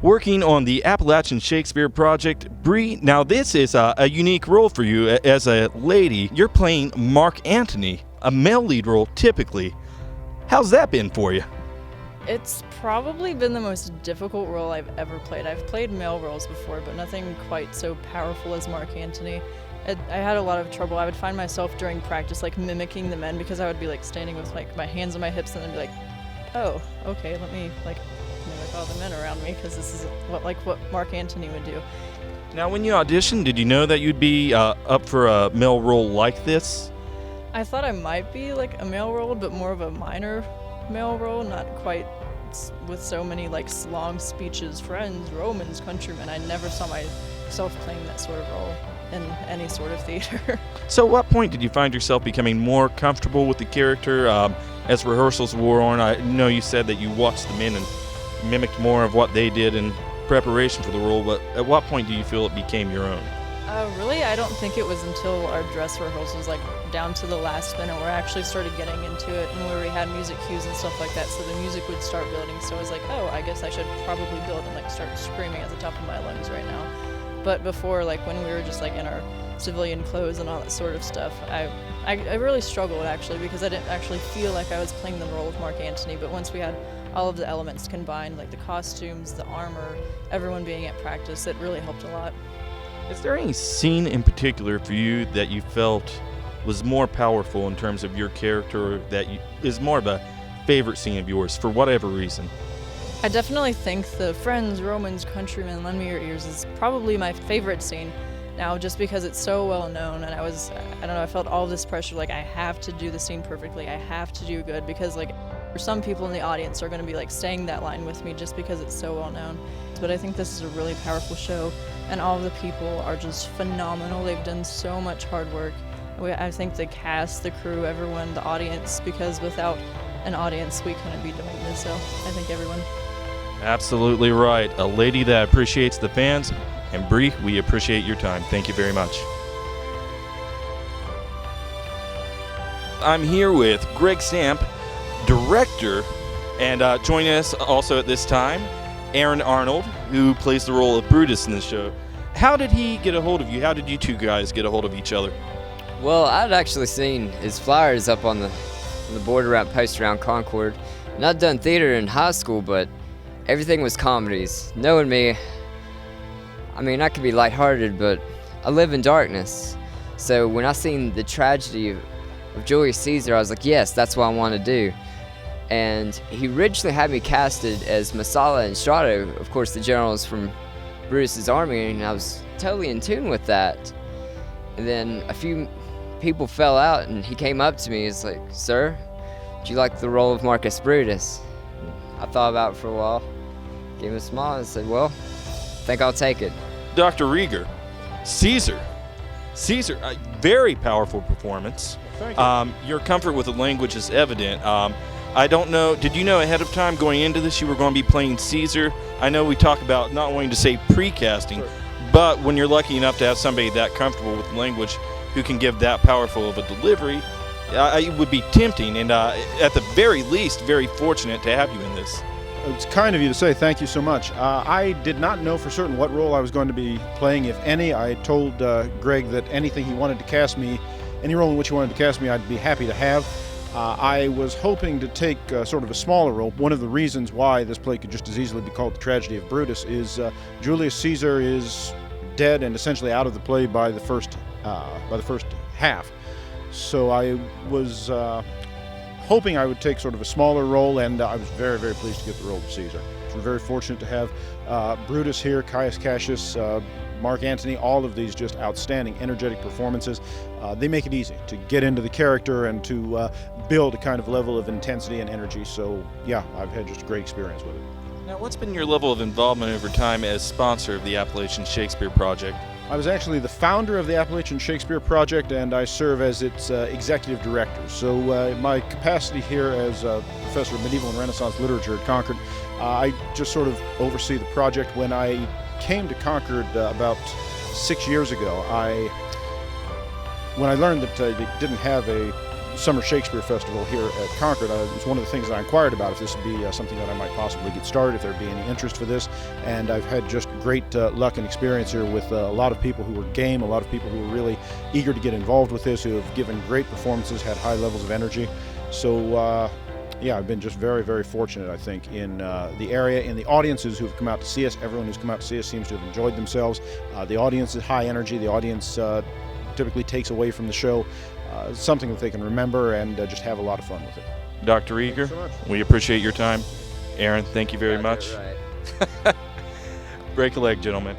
working on the Appalachian Shakespeare Project. Bree, now this is a unique role for you as a lady. You're playing Mark Antony, a male lead role typically. How's that been for you? It's probably been the most difficult role I've ever played. I've played male roles before, but nothing quite so powerful as Mark Antony. I had a lot of trouble. I would find myself during practice like mimicking the men, because I would be like standing with like my hands on my hips and then be like, oh, okay, let me like mimic all the men around me, because this is what Mark Antony would do. Now, when you auditioned, did you know that you'd be up for a male role like this? I thought I might be like a male role, but more of a minor male role, not quite with so many like long speeches, friends, Romans, countrymen. I never saw myself playing that sort of role in any sort of theater. So at what point did you find yourself becoming more comfortable with the character as rehearsals wore on? I know you said that you watched the men and mimicked more of what they did in preparation for the role, but at what point do you feel it became your own? Really, I don't think it was until our dress rehearsals, like down to the last minute, where I actually started getting into it, and where we had music cues and stuff like that, so the music would start building. So I was like, oh, I guess I should probably build and like start screaming at the top of my lungs right now. But before, like when we were just like in our civilian clothes and all that sort of stuff, I really struggled actually, because I didn't actually feel like I was playing the role of Mark Antony. But once we had all of the elements combined, like the costumes, the armor, everyone being at practice, it really helped a lot. Is there any scene in particular for you that you felt was more powerful in terms of your character, or that is more of a favorite scene of yours for whatever reason? I definitely think the Friends, Romans, Countrymen, Lend Me Your Ears is probably my favorite scene now, just because it's so well known, and I don't know, I felt all this pressure, like I have to do the scene perfectly, I have to do good, because like for some people in the audience are going to be like saying that line with me just because it's so well known. But I think this is a really powerful show, and all of the people are just phenomenal. They've done so much hard work. I think the cast, the crew, everyone, the audience, because without an audience we couldn't be doing this, so I think everyone. Absolutely right. A lady that appreciates the fans. And Bree, we appreciate your time. Thank you very much. I'm here with Greg Stamp, director, and joining us also at this time, Erin Arnold, who plays the role of Brutus in this show. How did he get a hold of you? How did you two guys get a hold of each other? Well, I'd actually seen his flyers up on the board around post around Concord, and I'd done theater in high school, but everything was comedies. Knowing me, I mean, I could be lighthearted, but I live in darkness. So when I seen the tragedy of Julius Caesar, I was like, yes, that's what I want to do. And he originally had me casted as Messala and Strato, of course the generals from Brutus's army, and I was totally in tune with that. And then a few people fell out, and he came up to me, he's like, sir, would you like the role of Marcus Brutus? And I thought about it for a while, gave him a smile, and said, well, I think I'll take it. Dr. Reger, Ceasar, a very powerful performance. Thank you. Your comfort with the language is evident. I don't know, did you know ahead of time going into this you were going to be playing Ceasar? I know we talk about not wanting to say pre-casting, Sure. But when you're lucky enough to have somebody that comfortable with language who can give that powerful of a delivery, it would be tempting, and at the very least, very fortunate to have you in this. It's kind of you to say. Thank you so much. I did not know for certain what role I was going to be playing, if any. I told Greg that anything he wanted to cast me, any role in which he wanted to cast me, I'd be happy to have. I was hoping to take sort of a smaller role. One of the reasons why this play could just as easily be called The Tragedy of Brutus is Julius Caesar is dead and essentially out of the play by the first half. So I was hoping I would take sort of a smaller role, and I was very, very pleased to get the role of Caesar. So we're very fortunate to have Brutus here, Caius Cassius, Mark Antony, all of these just outstanding, energetic performances. They make it easy to get into the character and to build a kind of level of intensity and energy. So yeah, I've had just a great experience with it. Now, what's been your level of involvement over time as sponsor of the Appalachian Shakespeare Project? I was actually the founder of the Appalachian Shakespeare Project, and I serve as its executive director. So my capacity here as a professor of medieval and Renaissance literature at Concord, I just sort of oversee the project. When I came to Concord about 6 years ago, when I learned that they didn't have a Summer Shakespeare Festival here at Concord. It was one of the things that I inquired about, if this would be something that I might possibly get started, if there'd be any interest for this. And I've had just great luck and experience here with a lot of people who were game, a lot of people who were really eager to get involved with this, who have given great performances, had high levels of energy. So yeah, I've been just very, very fortunate, I think, in the area, in the audiences who've come out to see us. Everyone who's come out to see us seems to have enjoyed themselves. The audience is high energy. The audience typically takes away from the show something that they can remember and just have a lot of fun with it. Dr. Reger, so much. we appreciate your time. Erin, thank you very much. Right. Break a leg, gentlemen.